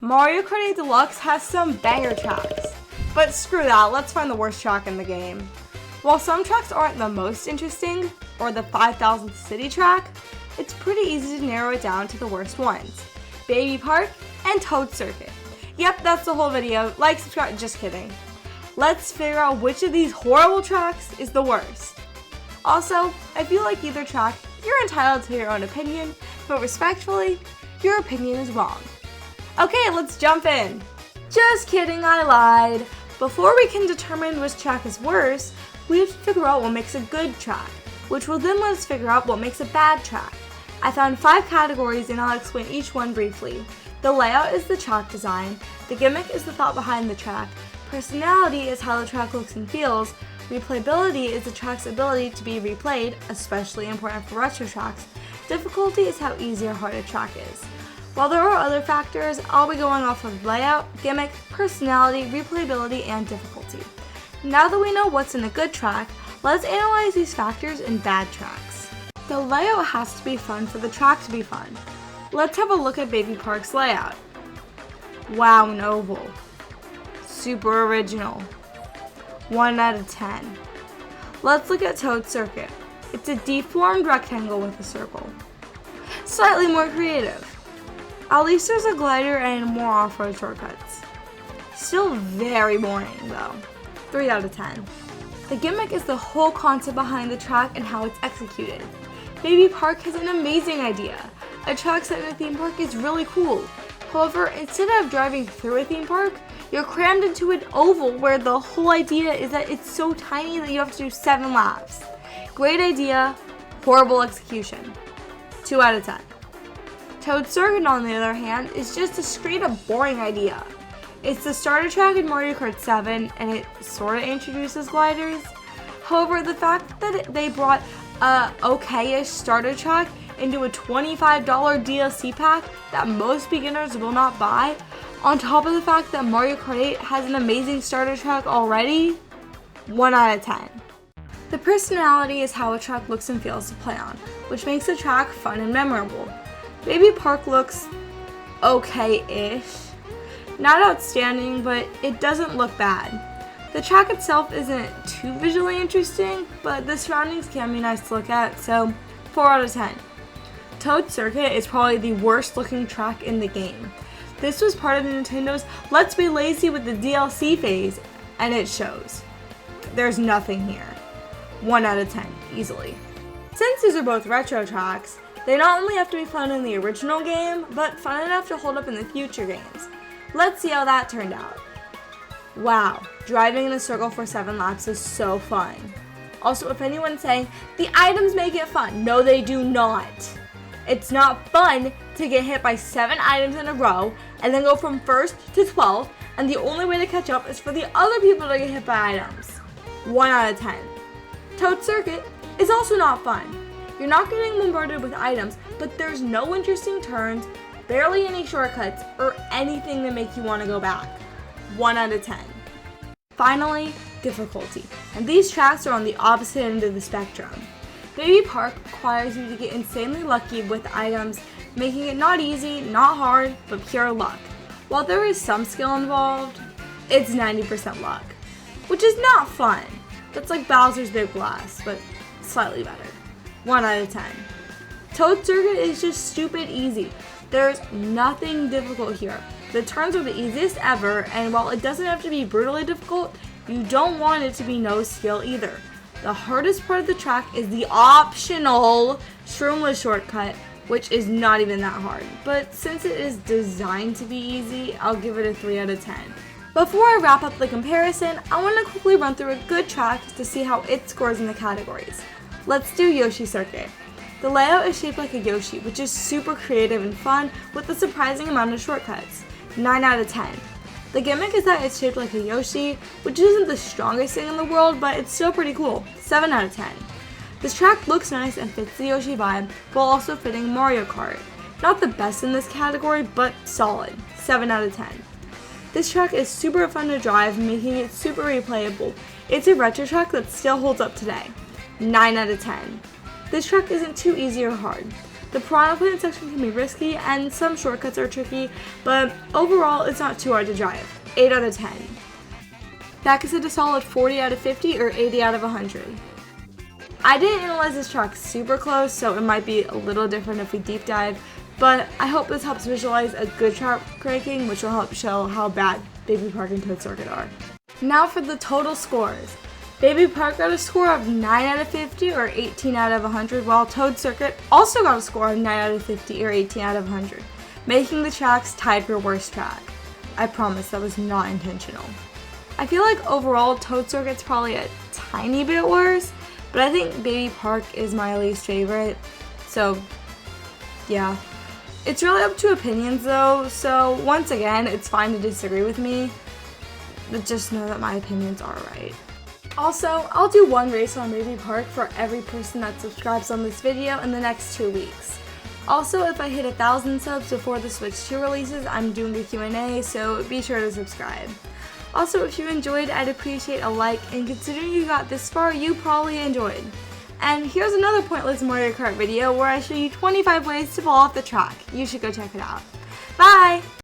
Mario Kart 8 Deluxe has some banger tracks. But screw that, let's find the worst track in the game. While some tracks aren't the most interesting, or the 5,000th city track, it's pretty easy to narrow it down to the worst ones. Baby Park and Toad Circuit. Yep, that's the whole video. Like, subscribe, just kidding. Let's figure out which of these horrible tracks is the worst. Also, if you like either track, you're entitled to your own opinion, but respectfully, your opinion is wrong. Okay, let's jump in. Just kidding, I lied. Before we can determine which track is worse, we have to figure out what makes a good track, which will then let us figure out what makes a bad track. I found 5 categories and I'll explain each one briefly. The layout is the track design, the gimmick is the thought behind the track, personality is how the track looks and feels, replayability is the track's ability to be replayed, especially important for retro tracks, difficulty is how easy or hard a track is. While there are other factors, I'll be going off of layout, gimmick, personality, replayability, and difficulty. Now that we know what's in a good track, let's analyze these factors in bad tracks. The layout has to be fun for the track to be fun. Let's have a look at Baby Park's layout. Wow, an oval. Super original. 1 out of 10. Let's look at Toad Circuit. It's a deformed rectangle with a circle. Slightly more creative. At least there's a glider and more off-road shortcuts. Still very boring though. 3 out of 10. The gimmick is the whole concept behind the track and how it's executed. Baby Park has an amazing idea. A track set in a theme park is really cool. However, instead of driving through a theme park, you're crammed into an oval where the whole idea is that it's so tiny that you have to do 7 laps. Great idea, horrible execution. 2 out of 10. Toad Circuit, on the other hand, is just a straight up boring idea. It's the starter track in Mario Kart 7 and it sorta introduces gliders. However, the fact that they brought a okay-ish starter track into a $25 DLC pack that most beginners will not buy, on top of the fact that Mario Kart 8 has an amazing starter track already, 1 out of 10. The personality is how a track looks and feels to play on, which makes the track fun and memorable. Baby Park looks okay-ish. Not outstanding, but it doesn't look bad. The track itself isn't too visually interesting, but the surroundings can be nice to look at, so 4 out of 10. Toad Circuit is probably the worst looking track in the game. This was part of Nintendo's let's be lazy with the DLC phase, and it shows. There's nothing here. 1 out of 10, easily. Since these are both retro tracks, they not only have to be fun in the original game, but fun enough to hold up in the future games. Let's see how that turned out. Wow, driving in a circle for 7 laps is so fun. Also, if anyone's saying, the items make it fun, no they do not. It's not fun to get hit by 7 items in a row, and then go from 1st to 12th, and the only way to catch up is for the other people to get hit by items. 1 out of 10. Toad Circuit is also not fun. You're not getting bombarded with items, but there's no interesting turns, barely any shortcuts, or anything to make you want to go back. 1 out of 10. Finally, difficulty. And these tracks are on the opposite end of the spectrum. Baby Park requires you to get insanely lucky with items, making it not easy, not hard, but pure luck. While there is some skill involved, it's 90% luck, which is not fun. That's like Bowser's Big Blast, but slightly better. 1 out of 10. Toad Circuit is just stupid easy. There's nothing difficult here. The turns are the easiest ever, and while it doesn't have to be brutally difficult, you don't want it to be no skill either. The hardest part of the track is the optional Shroomless shortcut, which is not even that hard. But since it is designed to be easy, I'll give it a 3 out of 10. Before I wrap up the comparison, I want to quickly run through a good track to see how it scores in the categories. Let's do Yoshi Circuit. The layout is shaped like a Yoshi, which is super creative and fun with a surprising amount of shortcuts. 9 out of 10. The gimmick is that it's shaped like a Yoshi, which isn't the strongest thing in the world, but it's still pretty cool. 7 out of 10. This track looks nice and fits the Yoshi vibe, while also fitting Mario Kart. Not the best in this category, but solid. 7 out of 10. This track is super fun to drive, making it super replayable. It's a retro track that still holds up today. 9 out of 10. This track isn't too easy or hard. The piranha plant section can be risky and some shortcuts are tricky, but overall it's not too hard to drive. 8 out of 10. That gets it a solid 40 out of 50 or 80 out of 100. I didn't analyze this track super close, so it might be a little different if we deep dive, but I hope this helps visualize a good track ranking, which will help show how bad Baby Park and Toad Circuit are. Now for the total scores. Baby Park got a score of 9 out of 50 or 18 out of 100, while Toad Circuit also got a score of 9 out of 50 or 18 out of 100, making the tracks tied for worst track. I promise that was not intentional. I feel like overall Toad Circuit's probably a tiny bit worse, but I think Baby Park is my least favorite, so yeah. It's really up to opinions though, so once again, it's fine to disagree with me, but just know that my opinions are right. Also, I'll do one race on Baby Park for every person that subscribes on this video in the next 2 weeks. Also, if I hit 1,000 subs before the Switch 2 releases, I'm doing a Q&A, so be sure to subscribe. Also, if you enjoyed, I'd appreciate a like, and considering you got this far, you probably enjoyed. And here's another pointless Mario Kart video where I show you 25 ways to fall off the track. You should go check it out. Bye!